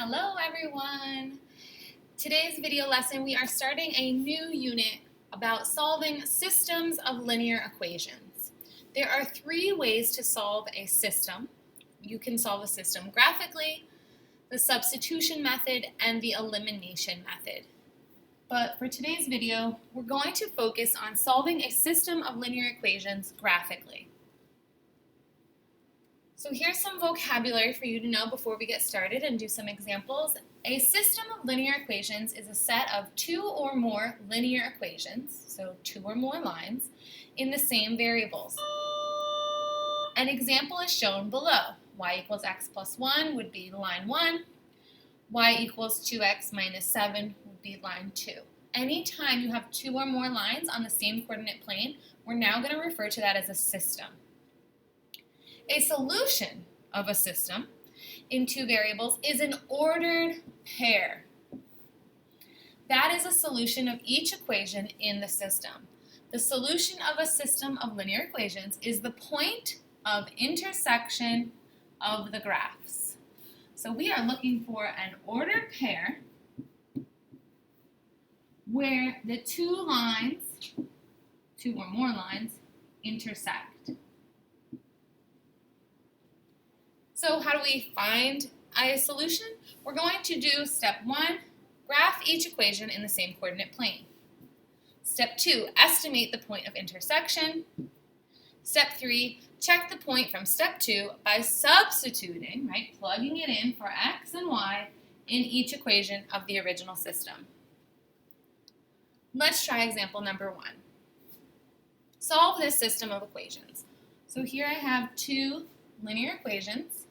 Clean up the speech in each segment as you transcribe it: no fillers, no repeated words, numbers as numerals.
Hello everyone! Today's video lesson we are starting a new unit about solving systems of linear equations. There are three ways to solve a system. You can solve a system graphically, the substitution method, and the elimination method. But for today's video, we're going to focus on solving a system of linear equations graphically. So here's some vocabulary for you to know before we get started and do some examples. A system of linear equations is a set of two or more linear equations, so two or more lines, in the same variables. An example is shown below. Y equals x plus 1 would be line 1. Y equals 2x minus 7 would be line 2. Anytime you have two or more lines on the same coordinate plane, we're now going to refer to that as a system. A solution of a system in two variables is an ordered pair. That is a solution of each equation in the system. The solution of a system of linear equations is the point of intersection of the graphs. So we are looking for an ordered pair where the two or more lines, intersect. So how do we find a solution? We're going to do step 1, graph each equation in the same coordinate plane. Step 2, estimate the point of intersection. Step 3, check the point from step 2 by substituting, plugging it in for x and y in each equation of the original system. Let's try example number 1. Solve this system of equations. So here I have two linear equations.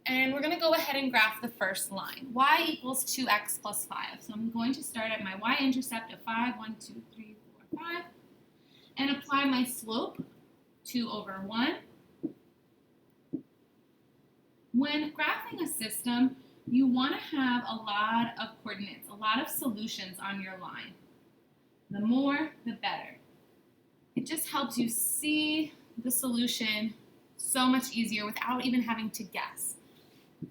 And we're going to go ahead and graph the first line. Y equals 2x plus 5. So I'm going to start at my y-intercept of 5, 1, 2, 3, 4, 5, and apply my slope, 2 over 1. When graphing a system, you want to have a lot of coordinates, a lot of solutions on your line. The more, the better. It just helps you see the solution so much easier without even having to guess.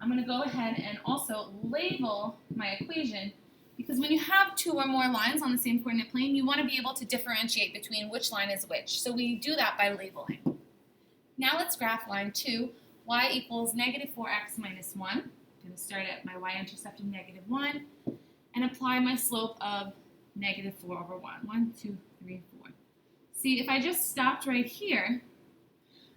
I'm going to go ahead and also label my equation because when you have two or more lines on the same coordinate plane, you want to be able to differentiate between which line is which. So we do that by labeling. Now let's graph line 2, y equals negative 4x minus 1. I'm going to start at my y-intercept of negative 1 and apply my slope of negative 4 over 1. 1, 2, 3, 4. See, if I just stopped right here,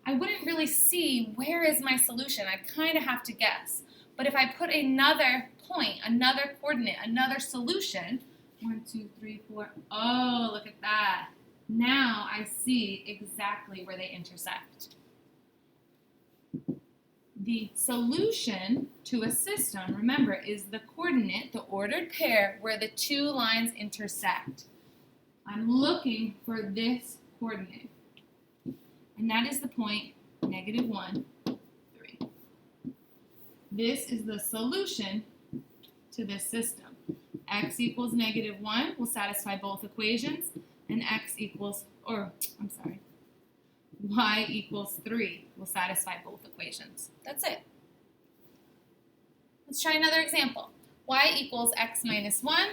I wouldn't really see where is my solution. I'd kind of have to guess. But if I put another point, another coordinate, another solution, 1, 2, 3, 4, oh, look at that. Now I see exactly where they intersect. The solution to a system, remember, is the coordinate, the ordered pair, where the two lines intersect. I'm looking for this coordinate. And that is the point, negative 1, 3. This is the solution to this system. X equals negative 1 will satisfy both equations, and y equals 3 will satisfy both equations. That's it. Let's try another example. Y equals x minus 1,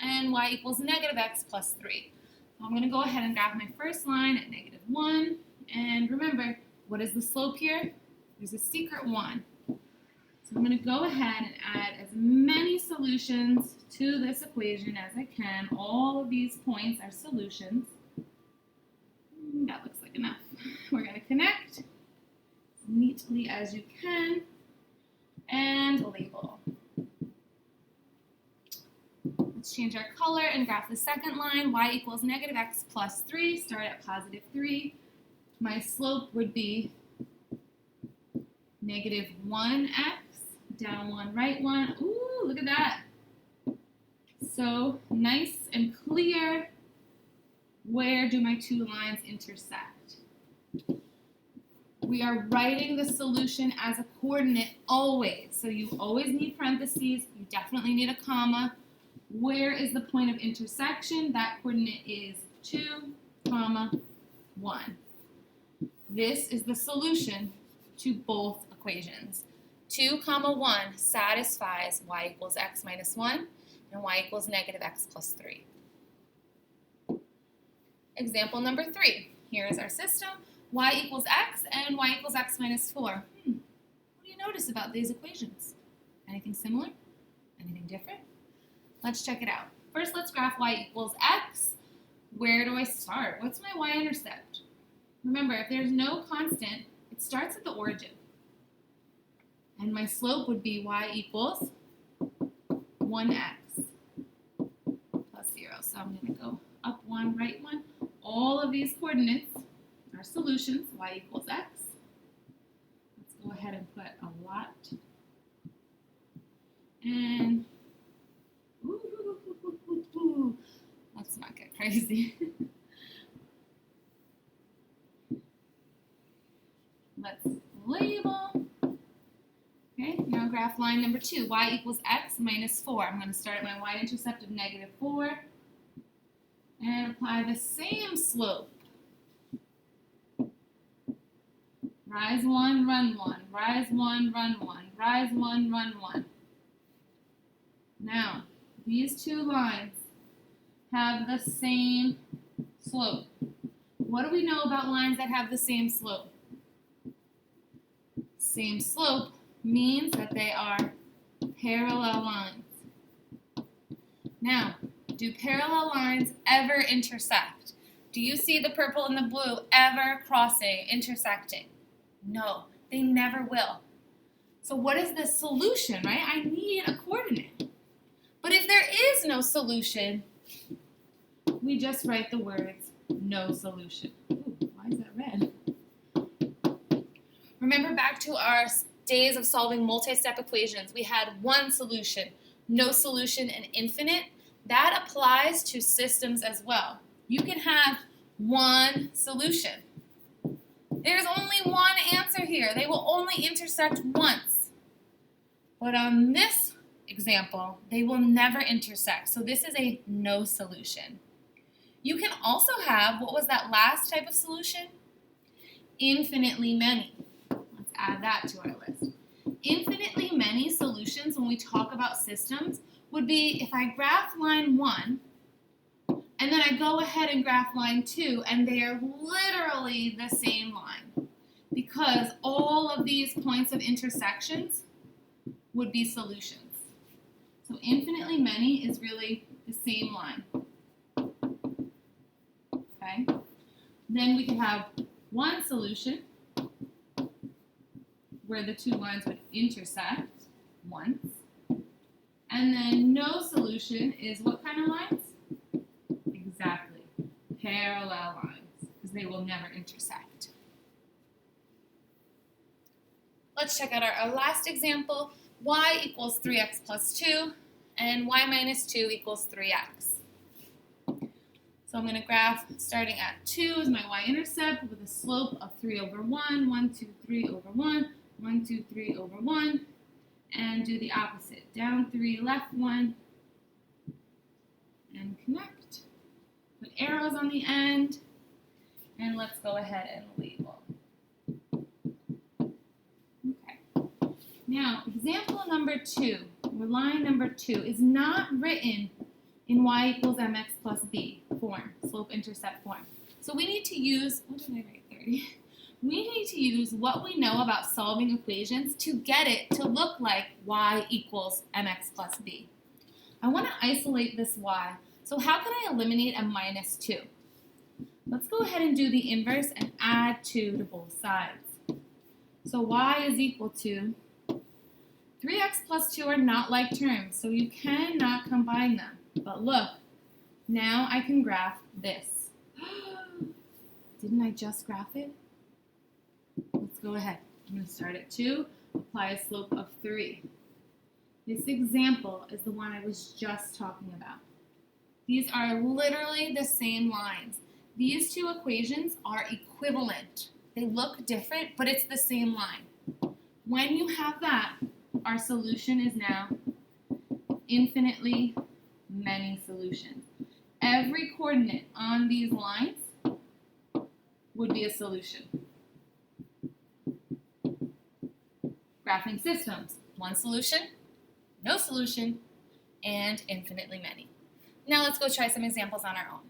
and y equals negative x plus 3. So I'm going to go ahead and graph my first line at negative 1. And remember, what is the slope here? There's a secret 1. So I'm going to go ahead and add as many solutions to this equation as I can. All of these points are solutions. That looks like enough. We're going to connect as neatly as you can and label. Let's change our color and graph the second line. Y equals negative x plus 3. Start at positive 3. My slope would be negative 1x, down 1, right 1. Ooh, look at that. So nice and clear. Where do my two lines intersect? We are writing the solution as a coordinate always. So you always need parentheses. You definitely need a comma. Where is the point of intersection? That coordinate is 2, 1. This is the solution to both equations. 2, 1 satisfies y equals x minus 1 and y equals negative x plus 3. Example number 3. Here is our system. Y equals x and y equals x minus 4. What do you notice about these equations? Anything similar? Anything different? Let's check it out. First, let's graph y equals x. Where do I start? What's my y-intercept? Remember, if there's no constant, it starts at the origin. And my slope would be y equals 1x plus 0. So I'm going to go up 1, right 1. All of these coordinates are solutions, y equals x. Let's go ahead and put a lot. And let's not get crazy. Let's label. Okay, now graph line number 2, y equals x minus 4. I'm going to start at my y-intercept of negative 4 and apply the same slope. Rise 1, run 1, rise 1, run 1, rise 1, run 1. Now, these two lines have the same slope. What do we know about lines that have the same slope? Same slope means that they are parallel lines. Now, do parallel lines ever intersect? Do you see the purple and the blue ever crossing, intersecting? No, they never will. So what is the solution, right? I need a coordinate. But if there is no solution, we just write the words no solution. Ooh, why is that red? Remember back to our days of solving multi-step equations. We had one solution, no solution, and infinite. That applies to systems as well. You can have one solution. There's only one answer here. They will only intersect once. But on this example, they will never intersect. So this is a no solution. You can also have, what was that last type of solution? Infinitely many. Let's add that to our list. Infinitely many solutions when we talk about systems would be if I graph line 1 and then I go ahead and graph line 2 and they are literally the same line because all of these points of intersections would be solutions. So infinitely many is really the same line. Okay? Then we could have one solution where the two lines would intersect once. And then no solution is what kind of lines? Exactly. Parallel lines, because they will never intersect. Let's check out our last example. Y equals 3x plus 2, and y minus 2 equals 3x. So I'm going to graph starting at 2 is my y-intercept with a slope of 3 over 1, 1, 2, 3 over 1, 1, 2, 3 over 1, and do the opposite. Down 3, left 1, and connect. Put arrows on the end, and let's go ahead and label. Now, example number 2, or line number 2, is not written in y equals mx plus b form, slope-intercept form. So we need to use, what did I write, 30? We need to use what we know about solving equations to get it to look like y equals mx plus b. I want to isolate this y. So how can I eliminate a minus 2? Let's go ahead and do the inverse and add 2 to both sides. So y is equal to 3x plus 2 are not like terms, so you cannot combine them. But look, now I can graph this. Didn't I just graph it? Let's go ahead. I'm going to start at 2, apply a slope of 3. This example is the one I was just talking about. These are literally the same lines. These two equations are equivalent. They look different, but it's the same line. When you have that, our solution is now infinitely many solutions. Every coordinate on these lines would be a solution. graphing systems: one solution, no solution, and infinitely many. Now let's go try some examples on our own.